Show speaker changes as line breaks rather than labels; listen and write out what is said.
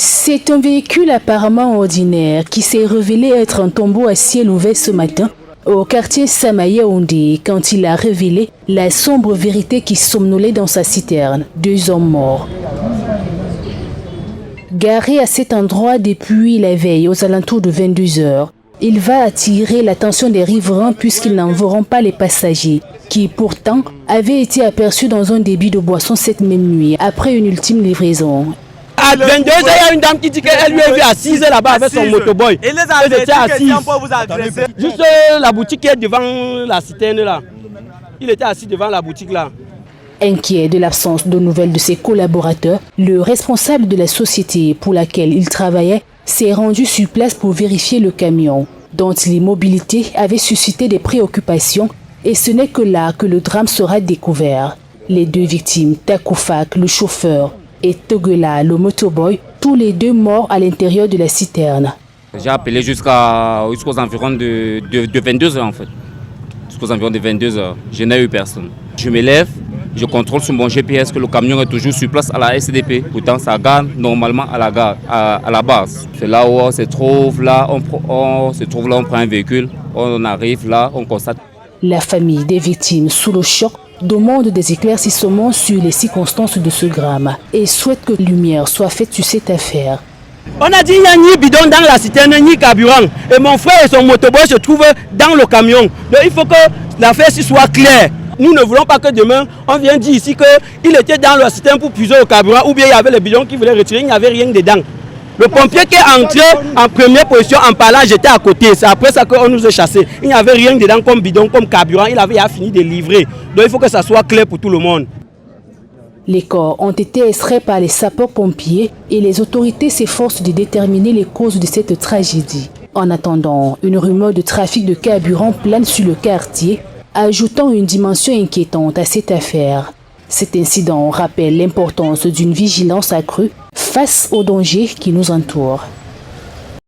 C'est un véhicule apparemment ordinaire qui s'est révélé être un tombeau à ciel ouvert ce matin au quartier Samayaoundé quand il a révélé la sombre vérité qui somnolait dans sa citerne. 2 hommes morts. Garé à cet endroit depuis la veille aux alentours de 22 heures, il va attirer l'attention des riverains puisqu'ils n'en verront pas les passagers qui pourtant avaient été aperçus dans un débit de boisson cette même nuit après une ultime livraison.
À 22h, il y a une dame qui dit qu'elle lui est vue assise là-bas avec son motoboy.
Et les agressés pour vous agresser.
Juste la boutique qui est devant la citerne là. Il était assis devant la boutique là.
Inquiet de l'absence de nouvelles de ses collaborateurs, le responsable de la société pour laquelle il travaillait s'est rendu sur place pour vérifier le camion, dont l'immobilité avait suscité des préoccupations, et ce n'est que là que le drame sera découvert. Les 2 victimes, Takoufak, le chauffeur, et Toguela, le motoboy, tous les 2 morts à l'intérieur de la citerne.
J'ai appelé jusqu'aux environs de 22 heures en fait. Jusqu'aux environs de 22 heures. Je n'ai eu personne. Je me lève, je contrôle sur mon GPS que le camion est toujours sur place à la SDP. Pourtant, ça garde normalement à la gare, à la base. C'est là où on se trouve, là, on prend un véhicule, on arrive là, on constate.
La famille des victimes, sous le choc, demande des éclaircissements sur les circonstances de ce drame et souhaite que lumière soit faite sur cette affaire.
On a dit qu'il n'y a ni bidon dans la citerne, ni carburant. Et mon frère et son motoboy se trouvent dans le camion. Donc il faut que l'affaire soit claire. Nous ne voulons pas que demain, on vienne dire ici qu'il était dans la citerne pour puiser au carburant ou bien il y avait le bidon qu'il voulait retirer, il n'y avait rien dedans. Le pompier qui est entré en première position en parlant, j'étais à côté. C'est après ça qu'on nous a chassés. Il n'y avait rien dedans comme bidon, comme carburant. Il avait fini de livrer. Donc il faut que ça soit clair pour tout le monde.
Les corps ont été extraits par les sapeurs-pompiers et les autorités s'efforcent de déterminer les causes de cette tragédie. En attendant, une rumeur de trafic de carburant plane sur le quartier, ajoutant une dimension inquiétante à cette affaire. Cet incident rappelle l'importance d'une vigilance accrue face aux dangers qui nous entourent.